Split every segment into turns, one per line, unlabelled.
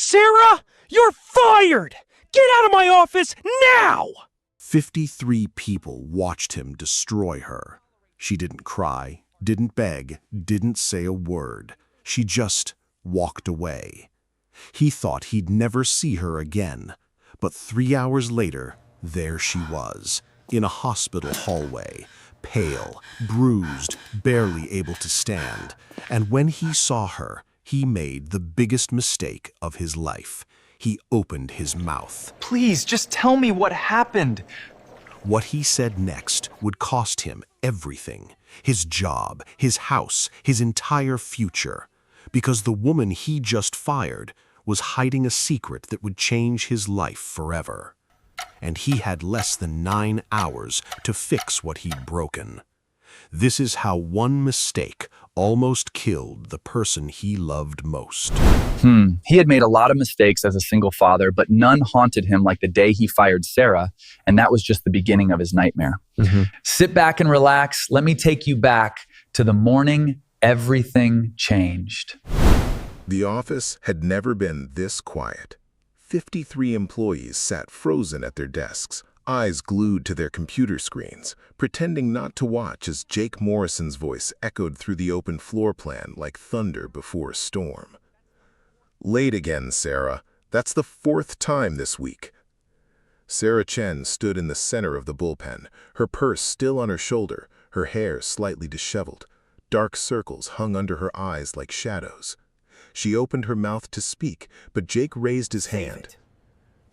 Sarah, you're fired! Get out of my office now!
53 people watched him destroy her. She didn't cry, didn't beg, didn't say a word. She just walked away. He thought he'd never see her again, but 3 hours later, there she was, in a hospital hallway, pale, bruised, barely able to stand. And when he saw her, he made the biggest mistake of his life. He opened his mouth.
Please, just tell me what happened.
What he said next would cost him everything. His job, his house, his entire future. Because the woman he just fired was hiding a secret that would change his life forever. And he had less than 9 hours to fix what he'd broken. This is how one mistake almost killed the person he loved most.
He had made a lot of mistakes as a single father, but none haunted him like the day he fired Sarah, and that was just the beginning of his nightmare. Sit back and relax. Let me take you back to the morning everything changed.
The office had never been this quiet. 53 employees sat frozen at their desks, eyes glued to their computer screens, pretending not to watch as Jake Morrison's voice echoed through the open floor plan like thunder before a storm. Late again, Sarah. That's the 4th time this week. Sarah Chen stood in the center of the bullpen, her purse still on her shoulder, her hair slightly disheveled. Dark circles hung under her eyes like shadows. She opened her mouth to speak, but Jake raised his hand.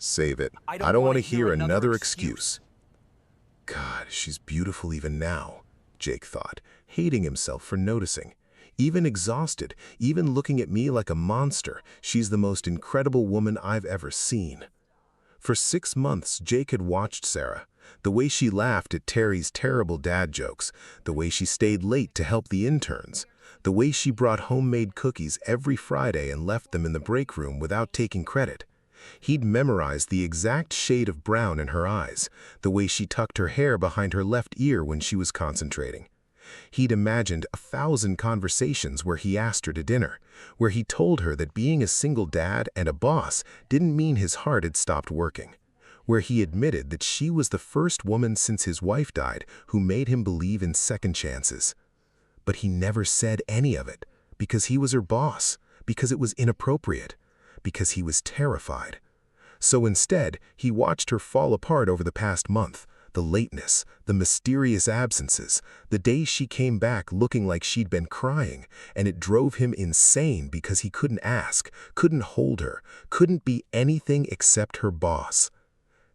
Save it. I don't want to hear another excuse. God, she's beautiful even now, Jake thought, hating himself for noticing. Even exhausted, even looking at me like a monster, she's the most incredible woman I've ever seen. For 6 months, Jake had watched Sarah. The way she laughed at Terry's terrible dad jokes, the way she stayed late to help the interns, the way she brought homemade cookies every Friday and left them in the break room without taking credit. He'd memorized the exact shade of brown in her eyes, the way she tucked her hair behind her left ear when she was concentrating. He'd imagined 1,000 conversations where he asked her to dinner, where he told her that being a single dad and a boss didn't mean his heart had stopped working, where he admitted that she was the first woman since his wife died who made him believe in second chances. But he never said any of it, because he was her boss, because it was inappropriate, because he was terrified. So instead, he watched her fall apart over the past month, the lateness, the mysterious absences, the days she came back looking like she'd been crying, and it drove him insane because he couldn't ask, couldn't hold her, couldn't be anything except her boss.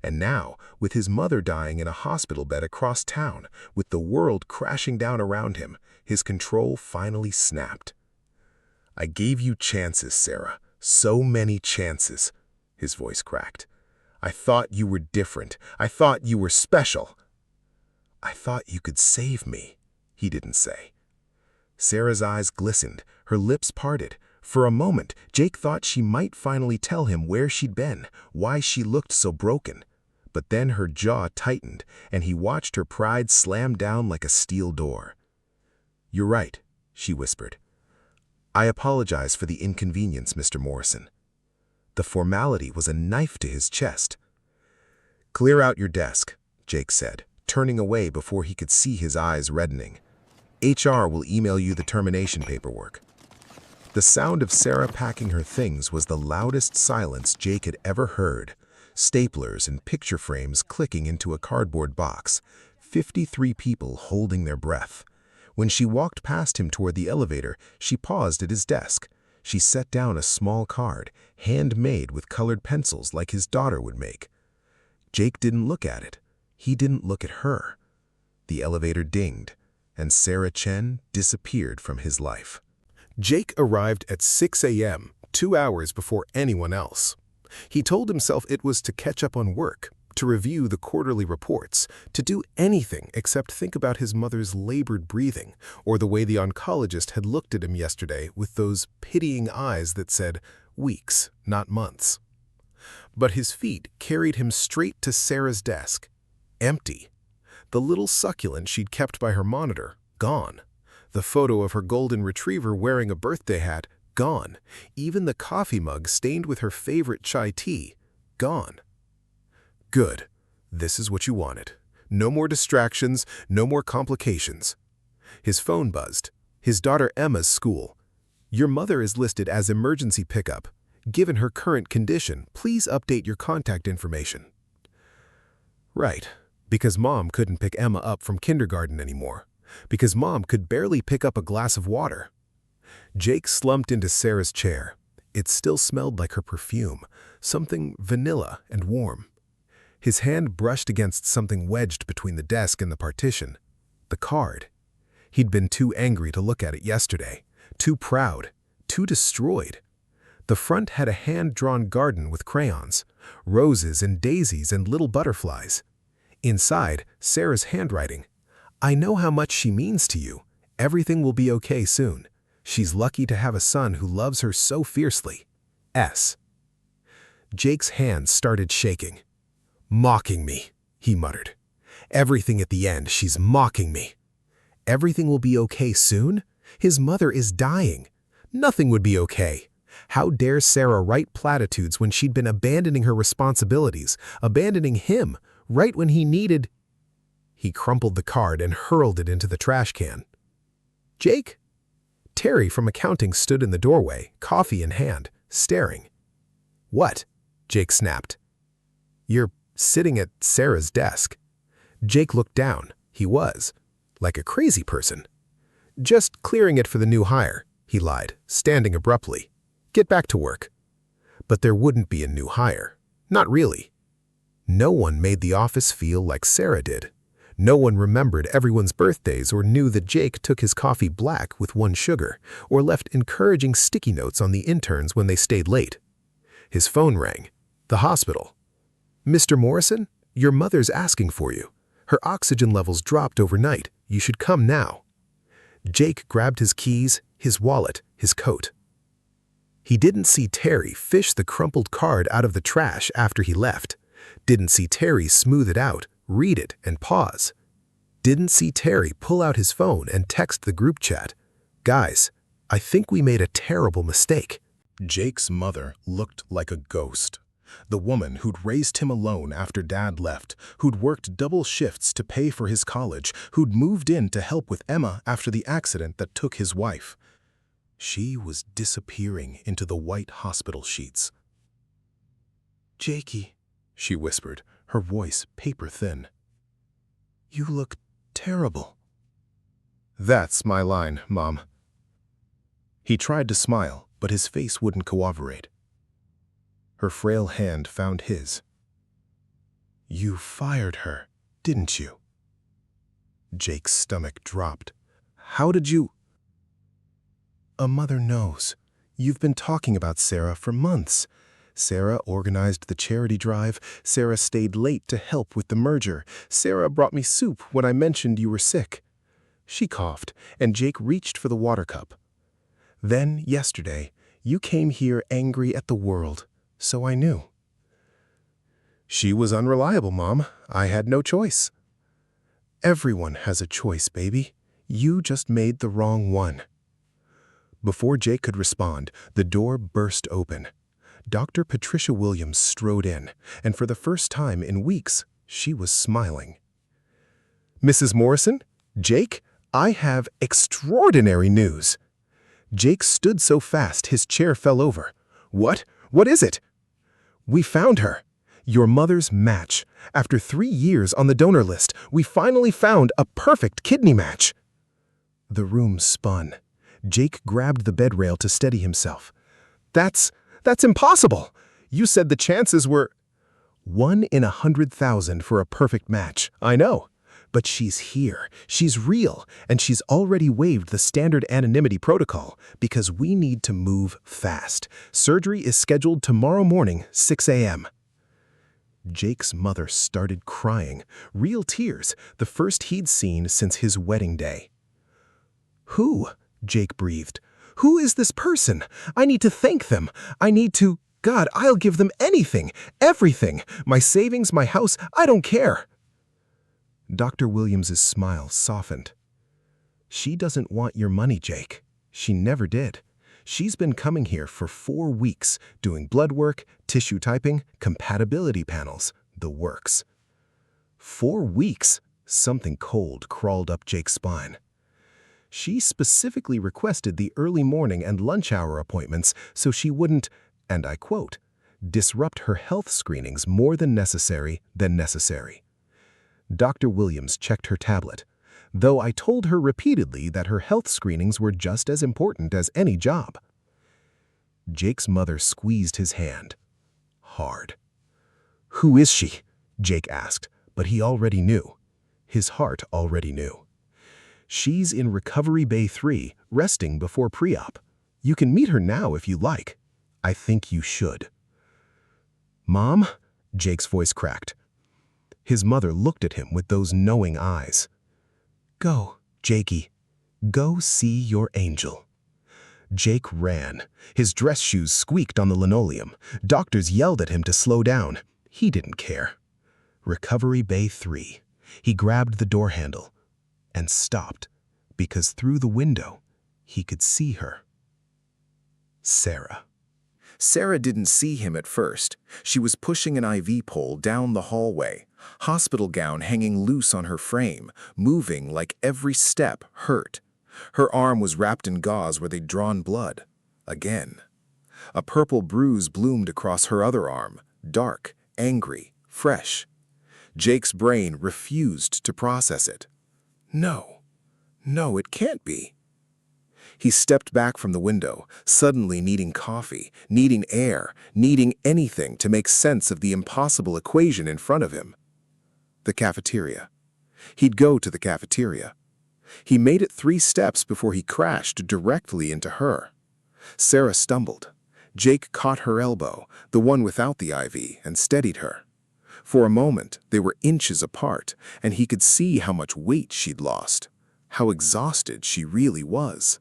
And now, with his mother dying in a hospital bed across town, with the world crashing down around him, his control finally snapped. I gave you chances, Sarah. So many chances. His voice cracked. I thought you were different. I thought you were special. I thought you could save me, he didn't say. Sarah's eyes glistened, her lips parted. For a moment, Jake thought she might finally tell him where she'd been, why she looked so broken. But then her jaw tightened, and he watched her pride slam down like a steel door. You're right, she whispered. I apologize for the inconvenience, Mr. Morrison. The formality was a knife to his chest. Clear out your desk, Jake said, turning away before he could see his eyes reddening. HR will email you the termination paperwork. The sound of Sarah packing her things was the loudest silence Jake had ever heard. Staplers and picture frames clicking into a cardboard box. 53 people holding their breath. When she walked past him toward the elevator, she paused at his desk. She set down a small card, handmade with colored pencils like his daughter would make. Jake didn't look at it. He didn't look at her. The elevator dinged, and Sarah Chen disappeared from his life. Jake arrived at 6 a.m., 2 hours before anyone else. He told himself it was to catch up on work, to review the quarterly reports, to do anything except think about his mother's labored breathing, or the way the oncologist had looked at him yesterday with those pitying eyes that said, weeks, not months. But his feet carried him straight to Sarah's desk. Empty. The little succulent she'd kept by her monitor, gone. The photo of her golden retriever wearing a birthday hat,
Gone. Even the coffee mug stained with her favorite chai tea. Gone. Good. This is what you wanted. No more distractions, no more complications. His phone buzzed. His daughter Emma's school. Your mother is listed as emergency pickup. Given her current condition, please update your contact information. Right. Because Mom couldn't pick Emma up from kindergarten anymore. Because Mom could barely pick up a glass of water. Jake slumped into Sarah's chair. It still smelled like her perfume, something vanilla and warm. His hand brushed against something wedged between the desk and the partition. The card. He'd been too angry to look at it yesterday, too proud, too destroyed. The front had a hand-drawn garden with crayons, roses and daisies and little butterflies. Inside, Sarah's handwriting. I know how much she means to you. Everything will be okay soon. She's lucky to have a son who loves her so fiercely. S. Jake's hands started shaking. Mocking me, he muttered. Everything at the end, she's mocking me. Everything will be okay soon? His mother is dying. Nothing would be okay. How dare Sarah write platitudes when she'd been abandoning her responsibilities, abandoning him, right when he needed... He crumpled the card and hurled it into the trash can. Jake? Terry from accounting stood in the doorway, coffee in hand, staring. What? Jake snapped. You're sitting at Sarah's desk. Jake looked down. He was. Like a crazy person. Just clearing it for the new hire, he lied, standing abruptly. Get back to work. But there wouldn't be a new hire. Not really. No one made the office feel like Sarah did. No one remembered everyone's birthdays or knew that Jake took his coffee black with 1 sugar or left encouraging sticky notes on the interns when they stayed late. His phone rang. The hospital. Mr. Morrison, your mother's asking for you. Her oxygen levels dropped overnight. You should come now. Jake grabbed his keys, his wallet, his coat. He didn't see Terry fish the crumpled card out of the trash after he left. Didn't see Terry smooth it out, read it, and pause. Didn't see Terry pull out his phone and text the group chat. Guys, I think we made a terrible mistake.
Jake's mother looked like a ghost. The woman who'd raised him alone after Dad left, who'd worked double shifts to pay for his college, who'd moved in to help with Emma after the accident that took his wife. She was disappearing into the white hospital sheets. Jakey, she whispered, her voice paper-thin. You look terrible. That's my line, Mom. He tried to smile, but his face wouldn't cooperate. Her frail hand found his. You fired her, didn't you? Jake's stomach dropped. How did you... A mother knows. You've been talking about Sarah for months. Sarah organized the charity drive. Sarah stayed late to help with the merger. Sarah brought me soup when I mentioned you were sick. She coughed, and Jake reached for the water cup. Then, yesterday, you came here angry at the world, so I knew. She was unreliable, Mom. I had no choice. Everyone has a choice, baby. You just made the wrong one. Before Jake could respond, the door burst open. Dr. Patricia Williams strode in, and for the first time in weeks, she was smiling. Mrs. Morrison, Jake, I have extraordinary news. Jake stood so fast his chair fell over. What? What is it? We found her. Your mother's match. After 3 years on the donor list, we finally found a perfect kidney match. The room spun. Jake grabbed the bed rail to steady himself. That's impossible. You said the chances were 1 in 100,000 for a perfect match. I know. But she's here. She's real. And she's already waived the standard anonymity protocol because we need to move fast. Surgery is scheduled tomorrow morning, 6 a.m. Jake's mother started crying. Real tears, the first he'd seen since his wedding day. Who? Jake breathed. Who is this person? I need to thank them. I need to... God, I'll give them anything, everything. My savings, my house, I don't care. Dr. Williams's smile softened. She doesn't want your money, Jake. She never did.
She's been coming here for 4 weeks, doing blood work, tissue typing, compatibility panels, the works. 4 weeks? Something cold crawled up Jake's spine. She specifically requested the early morning and lunch hour appointments so she wouldn't, and I quote, disrupt her health screenings more than necessary. Dr. Williams checked her tablet, though I told her repeatedly that her health screenings were just as important as any job. Jake's mother squeezed his hand. Hard. Who is she? Jake asked, but he already knew. His heart already knew. She's in Recovery Bay 3, resting before pre-op. You can meet her now if you like. I think you should. Mom? Jake's voice cracked. His mother looked at him with those knowing eyes. Go, Jakey. Go see your angel. Jake ran. His dress shoes squeaked on the linoleum. Doctors yelled at him to slow down. He didn't care. Recovery Bay 3. He grabbed the door handle and stopped because through the window he could see her. Sarah. Sarah didn't see him at first. She was pushing an IV pole down the hallway, hospital gown hanging loose on her frame, moving like every step hurt. Her arm was wrapped in gauze where they'd drawn blood. Again. A purple bruise bloomed across her other arm, dark, angry, fresh. Jake's brain refused to process it. No, it can't be. He stepped back from the window, suddenly needing coffee, needing air, needing anything to make sense of the impossible equation in front of him. The cafeteria. He'd go to the cafeteria. He made it 3 steps before he crashed directly into her. Sarah stumbled. Jake caught her elbow, the one without the IV, and steadied her. For a moment, they were inches apart, and he could see how much weight she'd lost, how exhausted she really was.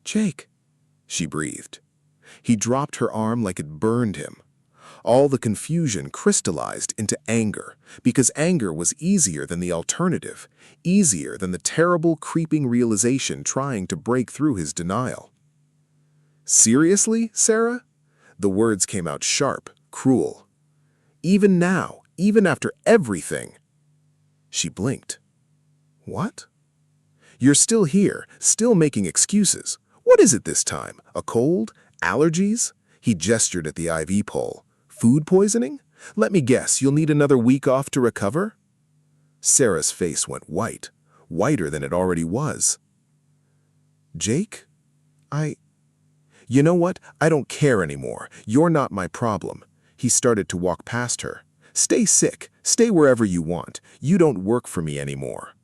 Jake, she breathed. He dropped her arm like it burned him. All the confusion crystallized into anger, because anger was easier than the alternative, easier than the terrible, creeping realization trying to break through his denial. Seriously, Sarah? The words came out sharp, cruel. Even now, even after everything. She blinked. What? You're still here, still making excuses. What is it this time? A cold? Allergies? He gestured at the IV pole. Food poisoning? Let me guess, you'll need another week off to recover? Sarah's face went white, whiter than it already was. Jake? You know what? I don't care anymore. You're not my problem. He started to walk past her. Stay sick. Stay wherever you want. You don't work for me anymore.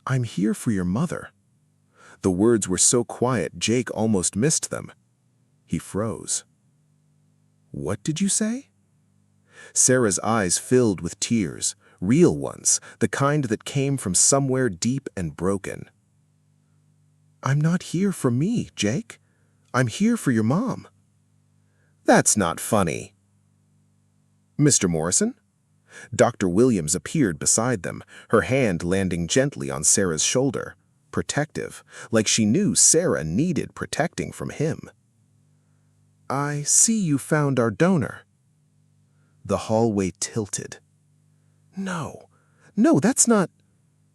I'm here for your mother. The words were so quiet, Jake almost missed them. He froze. What did you say? Sarah's eyes filled with tears, real ones, the kind that came from somewhere deep and broken. I'm not here for me, Jake. I'm here for your mom. That's not funny. Mr. Morrison? Dr. Williams appeared beside them, her hand landing gently on Sarah's shoulder, protective, like she knew Sarah needed protecting from him. I see you found our donor. The hallway tilted. No, that's not.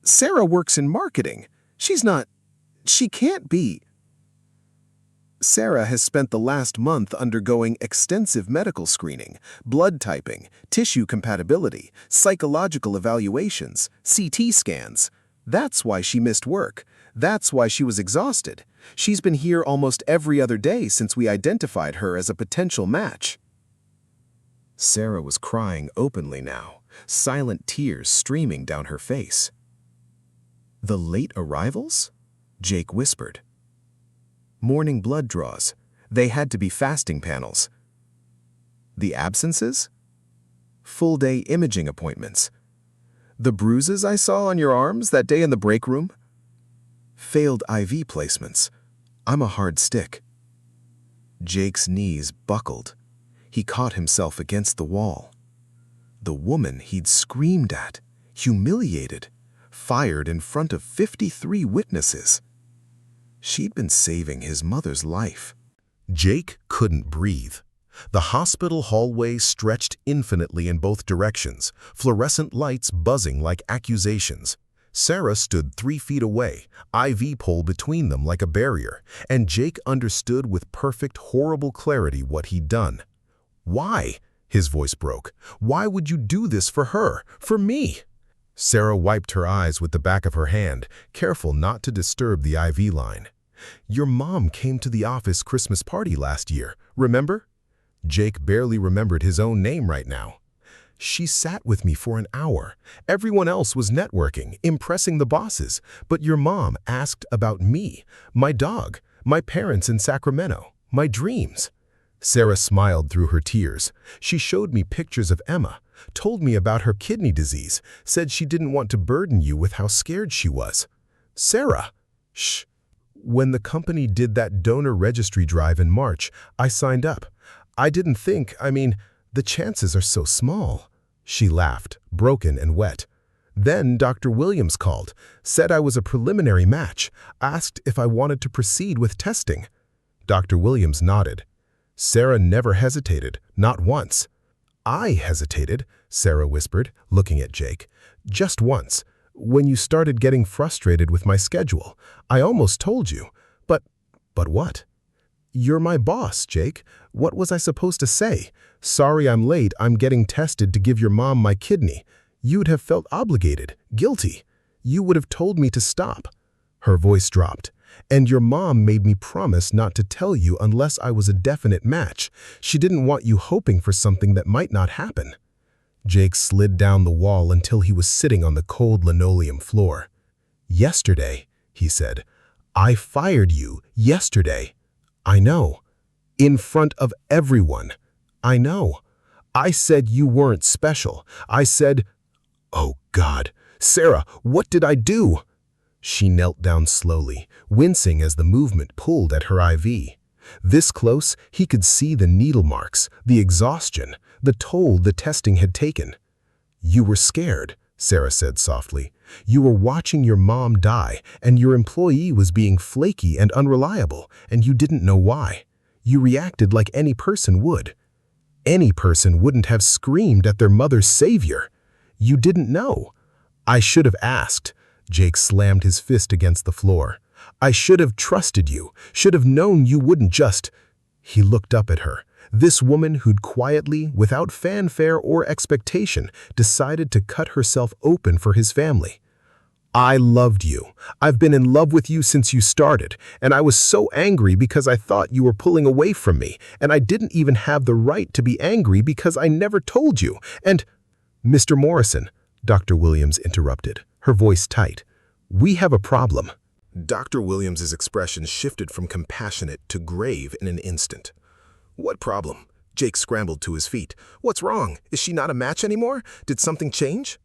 Sarah works in marketing. She can't be. Sarah has spent the last month undergoing extensive medical screening, blood typing, tissue compatibility, psychological evaluations, CT scans. That's why she missed work. That's why she was exhausted. She's been here almost every other day since we identified her as a potential match. Sarah was crying openly now, silent tears streaming down her face. The late arrivals? Jake whispered. Morning blood draws. They had to be fasting panels. The absences? Full-day imaging appointments. The bruises I saw on your arms that day in the break room? Failed IV placements. I'm a hard stick. Jake's knees buckled. He caught himself against the wall. The woman he'd screamed at, humiliated, fired in front of 53 witnesses.
She'd been saving his mother's life.
Jake couldn't breathe. The hospital hallway stretched infinitely in both directions, fluorescent lights buzzing like accusations. Sarah stood 3 feet away, IV pole between them like a barrier, and Jake understood with perfect, horrible clarity what he'd done. "Why?" his voice broke. "Why would you do this for her? For me?" Sarah wiped her eyes with the back of her hand, careful not to disturb the IV line. "Your mom came to the office Christmas party last year, remember?" Jake barely remembered his own name right now. "She sat with me for an hour. Everyone else was networking, impressing the bosses, but your mom asked about me, my dog, my parents in Sacramento, my dreams." Sarah smiled through her tears. "She showed me pictures of Emma, told me about her kidney disease, said she didn't want to burden you with how scared she was." "Sarah!" "Shh. When the company did that donor registry drive in March, I signed up. I didn't think, the chances are so small." She laughed, broken and wet. "Then Dr. Williams called, said I was a preliminary match, asked if I wanted to proceed with testing." Dr. Williams nodded. Sarah never hesitated, not once. "I hesitated," Sarah whispered, looking at Jake. "Just once. When you started getting frustrated with my schedule, I almost told you. But what?" "You're my boss, Jake. What was I supposed to say? Sorry I'm late, I'm getting tested to give your mom my kidney. You'd have felt obligated, guilty. You would have told me to stop." Her voice dropped. "And your mom made me promise not to tell you unless I was a definite match. She didn't want you hoping for something that might not happen." Jake slid down the wall until he was sitting on the cold linoleum floor. "Yesterday," he said. "I fired you yesterday." "I know. In front of everyone. I know. I said you weren't special. I said—" "Oh, God. Sarah, what did I do?" She knelt down slowly, wincing as the movement pulled at her IV. This close, he could see the needle marks, the exhaustion, the toll the testing had taken. "You were scared," Sarah said softly. "You were watching your mom die, and your employee was being flaky and unreliable, and you didn't know why. You reacted like any person would. Any person wouldn't have screamed at their mother's savior. You didn't know. I should have asked." Jake slammed his fist against the floor. "I should have trusted you, should have known you wouldn't just—" He looked up at her. This woman who'd quietly, without fanfare or expectation, decided to cut herself open for his family. "I loved you. I've been in love with you since you started, and I was so angry because I thought you were pulling away from me, and I didn't even have the right to be angry because I never told you, and—" "Mr. Morrison," Dr. Williams interrupted, her voice tight. "We have a problem."
Dr. Williams's expression shifted from compassionate to grave in an instant. "What problem?" Jake scrambled to his feet. "What's wrong? Is she not a match anymore? Did something change?"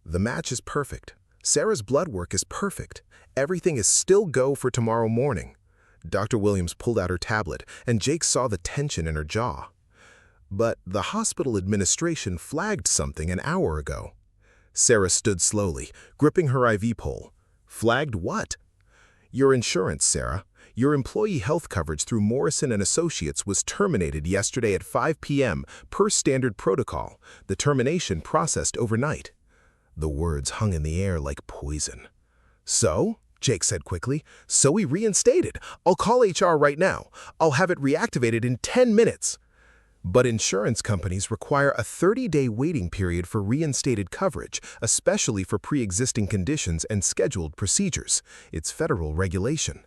"The match is perfect. Sarah's blood work is perfect. Everything is still go for tomorrow morning." Dr. Williams pulled out her tablet, and Jake saw the tension in her jaw. "But the hospital administration flagged something an hour ago." Sarah stood slowly, gripping her IV pole. "Flagged what?" "Your insurance, Sarah. Your employee health coverage through Morrison & Associates was terminated yesterday at 5 p.m. per standard protocol. The termination processed overnight." The words hung in the air like poison. "So?" Jake said quickly. "So we reinstated. I'll call HR right now. I'll have it reactivated in 10 minutes. But insurance companies require a 30-day waiting period for reinstated coverage, especially for pre-existing conditions and scheduled procedures. It's federal regulation."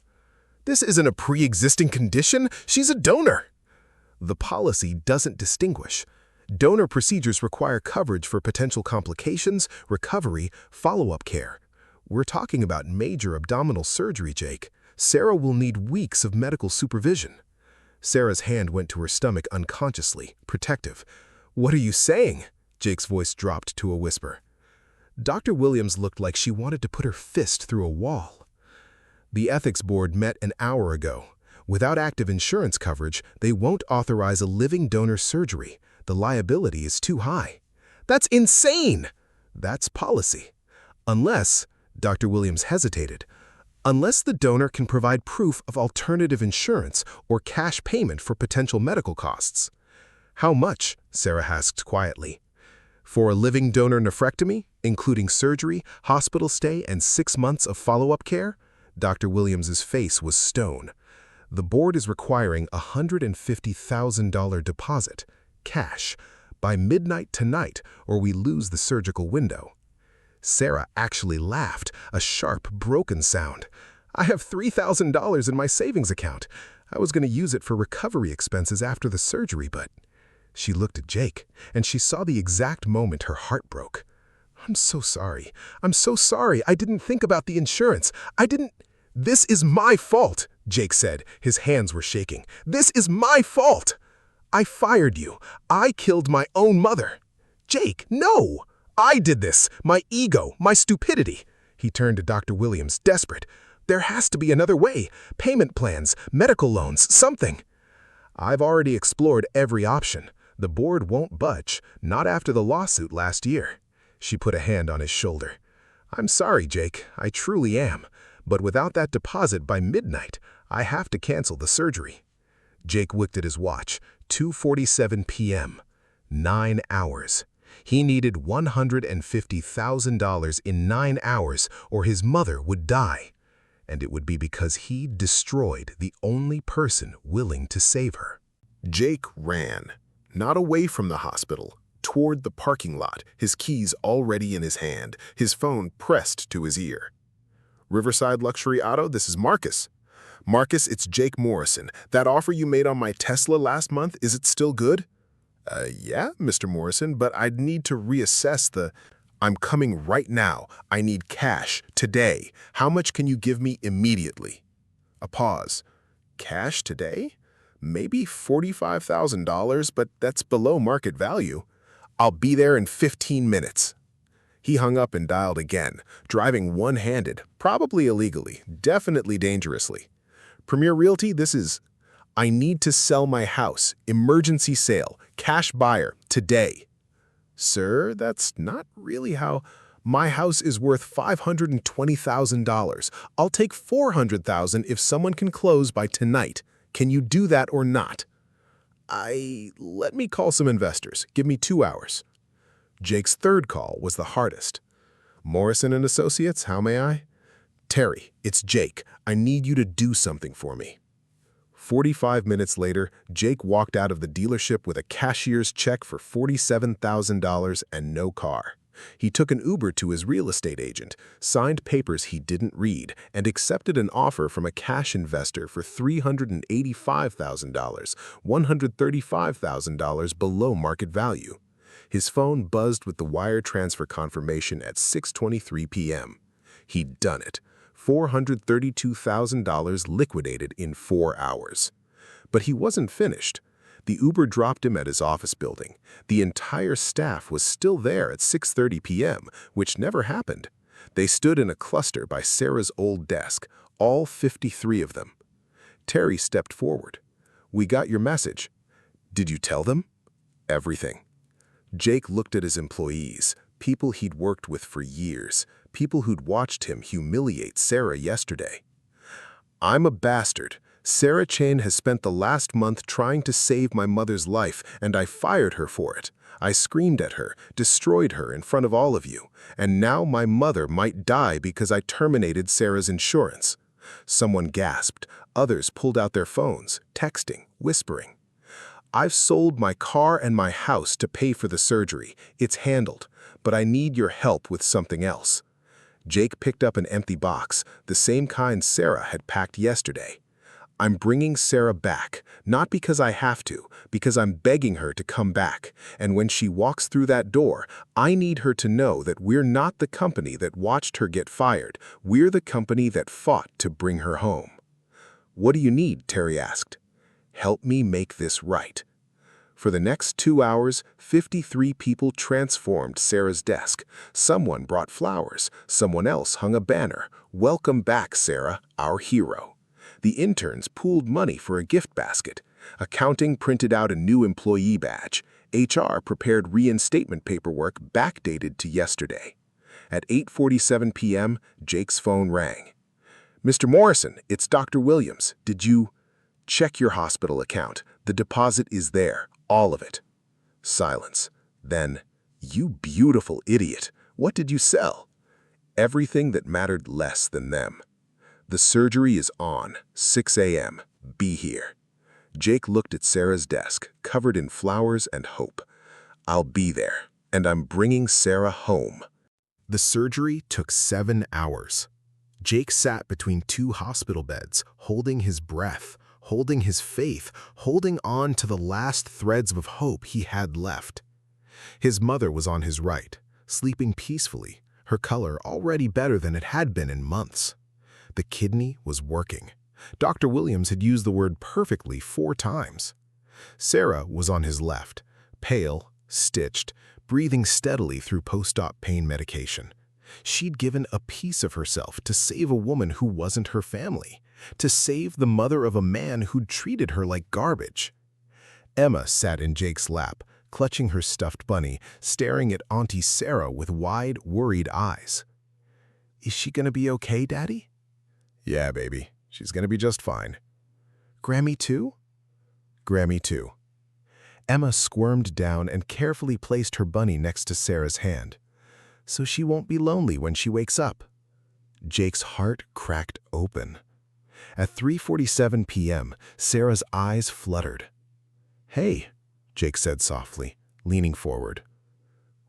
"This isn't a pre-existing condition. She's a donor." "The policy doesn't distinguish. Donor procedures require coverage for potential complications, recovery, follow-up care. We're talking about major abdominal surgery, Jake. Sarah will need weeks of medical supervision." Sarah's hand went to her stomach unconsciously, protective. "What are you saying?" Jake's voice dropped to a whisper. Dr. Williams looked like she wanted to put her fist through a wall. "The ethics board met an hour ago. Without active insurance coverage, they won't authorize a living donor surgery. The liability is too high." "That's insane!" "That's policy. Unless," Dr. Williams hesitated,
unless the donor can provide proof of alternative insurance or cash payment for potential medical costs. How much? Sarah asked quietly. For a living donor nephrectomy, including surgery, hospital stay, and 6 months of follow-up care? Dr. Williams's face was stone. The board is requiring a $150,000 deposit, cash, by midnight tonight, or we lose the surgical window. Sarah actually laughed, a sharp, broken sound. I have $3,000 in my savings account. I was going to use it for recovery expenses after the surgery, but... She looked at Jake, and she saw the exact moment her heart broke. I'm so sorry. I'm so sorry. I didn't think about the insurance. This is my fault, Jake said. His hands were shaking. This is my fault. I fired you. I killed my own mother. Jake, no! I did this. My ego, my stupidity. He turned to Dr. Williams, desperate. There has to be another way. Payment plans, medical loans, something. I've already explored every option. The board won't budge, not after the lawsuit last year. She put a hand on his shoulder. I'm sorry, Jake. I truly am. But without that deposit by midnight, I have to cancel the surgery. Jake looked at his watch. 2:47 p.m. 9 hours. He needed $150,000 in 9 hours, or his mother would die. And it would be because he destroyed the only person willing to save her.
Jake ran, not away from the hospital, toward the parking lot, his keys already in his hand, his phone pressed to his ear. Riverside Luxury Auto, this is Marcus. Marcus, it's Jake Morrison. That offer you made on my Tesla last month, is it still good? Yeah, Mr. Morrison, but I'd need to reassess the... I'm coming right now. I need cash, today. How much can you give me immediately? A pause. Cash today? Maybe $45,000, but that's below market value. I'll be there in 15 minutes. He hung up and dialed again, driving one-handed, probably illegally, definitely dangerously. Premier Realty, this is... I need to sell my house. Emergency sale. Cash buyer. Today. Sir, that's not really how... My house is worth $520,000. I'll take $400,000 if someone can close by tonight. Can you do that or not? Let me call some investors. Give me 2 hours. Jake's third call was the hardest. Morrison and Associates, how may I? Terry, it's Jake. I need you to do something for me. 45 minutes later, Jake walked out of the dealership with a cashier's check for $47,000 and no car. He took an Uber to his real estate agent, signed papers he didn't read, and accepted an offer from a cash investor for $385,000, $135,000 below market value. His phone buzzed with the wire transfer confirmation at 6:23 p.m. He'd done it. $432,000 liquidated in 4 hours. But he wasn't finished. The Uber dropped him at his office building. The entire staff was still there at 6:30 p.m., which never happened. They stood in a cluster by Sarah's old desk, all 53 of them. Terry stepped forward. We got your message. Did you tell them? Everything. Jake looked at his employees, people he'd worked with for years, people who'd watched him humiliate Sarah yesterday. I'm a bastard. Sarah Chain has spent the last month trying to save my mother's life, and I fired her for it. I screamed at her, destroyed her in front of all of you, and now my mother might die because I terminated Sarah's insurance. Someone gasped. Others pulled out their phones, texting, whispering. I've sold my car and my house to pay for the surgery. It's handled, but I need your help with something else. Jake picked up an empty box, the same kind Sarah had packed yesterday. I'm bringing Sarah back, not because I have to, because I'm begging her to come back. And when she walks through that door, I need her to know that we're not the company that watched her get fired. We're the company that fought to bring her home. What do you need? Terry asked. Help me make this right. For the next 2 hours, 53 people transformed Sarah's desk. Someone brought flowers. Someone else hung a banner. Welcome back, Sarah, our hero. The interns pooled money for a gift basket. Accounting printed out a new employee badge. HR prepared reinstatement paperwork backdated to yesterday. At 8:47 p.m., Jake's phone rang. Mr. Morrison, it's Dr. Williams. Did you check your hospital account? The deposit is there, all of it. Silence. Then, you beautiful idiot, what did you sell? Everything that mattered less than them. The surgery is on, 6 a.m. Be here. Jake looked at Sarah's desk, covered in flowers and hope. I'll be there, and I'm bringing Sarah home.
The surgery took 7 hours. Jake sat between 2 hospital beds, holding his breath, holding his faith, holding on to the last threads of hope he had left. His mother was on his right, sleeping peacefully, her color already better than it had been in months. The kidney was working. Dr. Williams had used the word perfectly 4 times. Sarah was on his left, pale, stitched, breathing steadily through post-op pain medication. She'd given a piece of herself to save a woman who wasn't her family, to save the mother of a man who'd treated her like garbage. Emma sat in Jake's lap, clutching her stuffed bunny, staring at Auntie Sarah with wide, worried eyes. "Is she gonna be okay, Daddy?" "Yeah, baby. She's gonna be just fine." "Grammy too?" "Grammy too." Emma squirmed down and carefully placed her bunny next to Sarah's hand. "So she won't be lonely when she wakes up." Jake's heart cracked open. At 3:47 p.m., Sarah's eyes fluttered. "Hey," Jake said softly, leaning forward.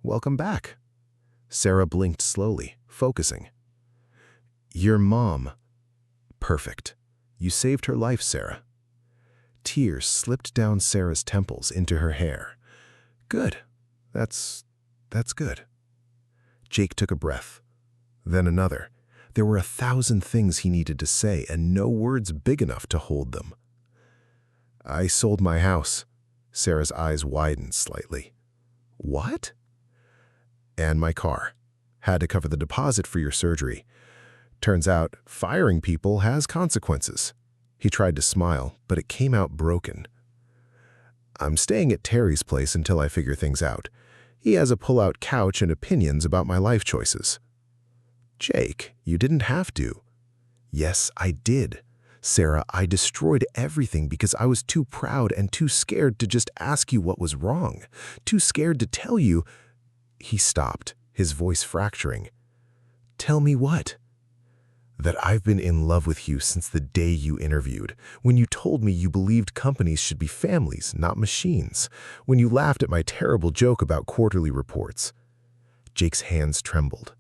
"Welcome back." Sarah blinked slowly, focusing. "Your mom." "Perfect. You saved her life, Sarah." Tears slipped down Sarah's temples into her hair. "Good. That's good." Jake took a breath, then another. There were 1,000 things he needed to say and no words big enough to hold them. "I sold my house." Sarah's eyes widened slightly. "What?" "And my car. Had to cover the deposit for your surgery. Turns out, firing people has consequences." He tried to smile, but it came out broken. "I'm staying at Terry's place until I figure things out. He has a pull-out couch and opinions about my life choices." "Jake, you didn't have to." "Yes, I did. Sarah, I destroyed everything because I was too proud and too scared to just ask you what was wrong. Too scared to tell you." He stopped, his voice fracturing. "Tell me what?" "That I've been in love with you since the day you interviewed, when you told me you believed companies should be families, not machines, when you laughed at my terrible joke about quarterly reports." Jake's hands trembled.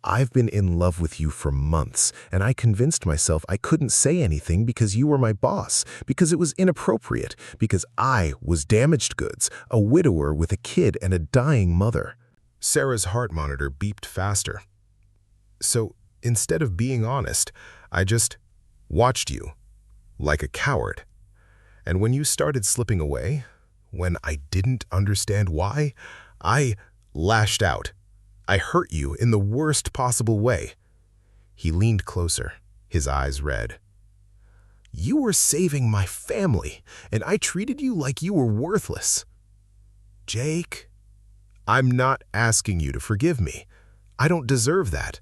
"I've been in love with you for months, and I convinced myself I couldn't say anything because you were my boss, because it was inappropriate, because I was damaged goods, a widower with a kid and a dying mother." Sarah's heart monitor beeped faster. "So, instead of being honest, I just watched you, like a coward. And when you started slipping away, when I didn't understand why, I lashed out. I hurt you in the worst possible way." He leaned closer, his eyes red. "You were saving my family, and I treated you like you were worthless." "Jake, I'm not asking you to forgive me. I don't deserve that.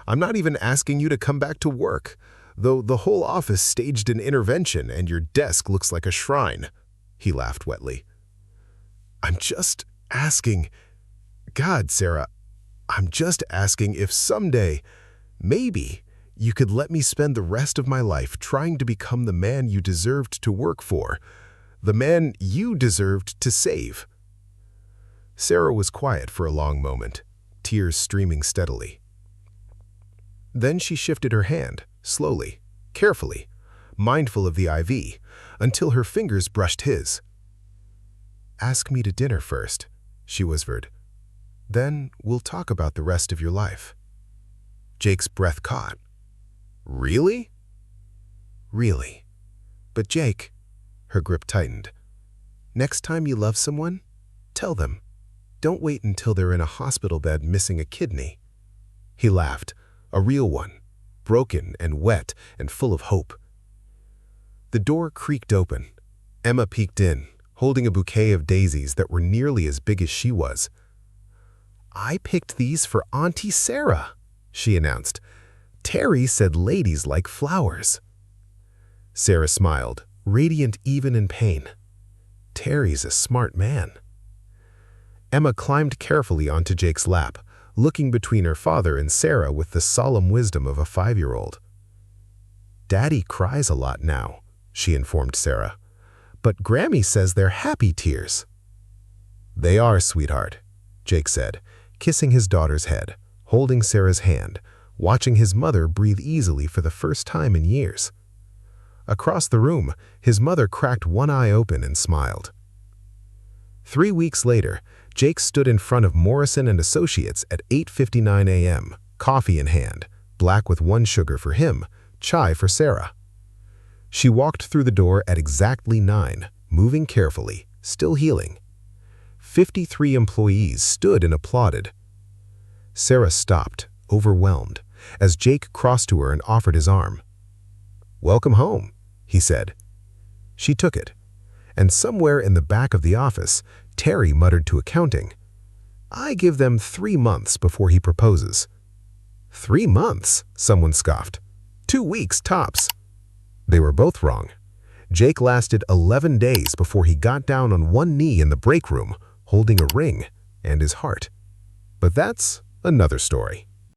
I'm not even asking you to come back to work, though the whole office staged an intervention and your desk looks like a shrine." He laughed wetly. "I'm just asking, God, Sarah, I'm just asking if someday, maybe, you could let me spend the rest of my life trying to become the man you deserved to work for, the man you deserved to save." Sarah was quiet for a long moment, tears streaming steadily. Then she shifted her hand, slowly, carefully, mindful of the IV, until her fingers brushed his. "Ask me to dinner first," she whispered. "Then we'll talk about the rest of your life." Jake's breath caught. "Really?" "Really. But Jake," her grip tightened, "next time you love someone, tell them. Don't wait until they're in a hospital bed missing a kidney." He laughed, a real one, broken and wet and full of hope. The door creaked open. Emma peeked in, holding a bouquet of daisies that were nearly as big as she was. "I picked these for Auntie Sarah," she announced.
Terry said ladies like flowers. Sarah smiled, radiant even in pain. Terry's a smart man. Emma climbed carefully onto Jake's lap, looking between her father and Sarah with the solemn wisdom of a 5-year-old. Daddy cries a lot now, she informed Sarah, but Grammy says they're happy tears. They are, sweetheart, Jake said, kissing his daughter's head, holding Sarah's hand, watching his mother breathe easily for the first time in years. Across the room, his mother cracked one eye open and smiled. 3 weeks later, Jake stood in front of Morrison and Associates at 8:59 a.m., coffee in hand, black with 1 sugar for him, chai for Sarah. She walked through the door at exactly 9, moving carefully, still healing. 53 employees stood and applauded. Sarah stopped, overwhelmed, as Jake crossed to her and offered his arm. "Welcome home," he said. She took it, and somewhere in the back of the office, Terry muttered to accounting, "I give them 3 months before he proposes." 3 months, someone scoffed. 2 weeks tops. They were both wrong. Jake lasted 11 days before he got down on one knee in the break room, holding a ring and his heart. But that's another story.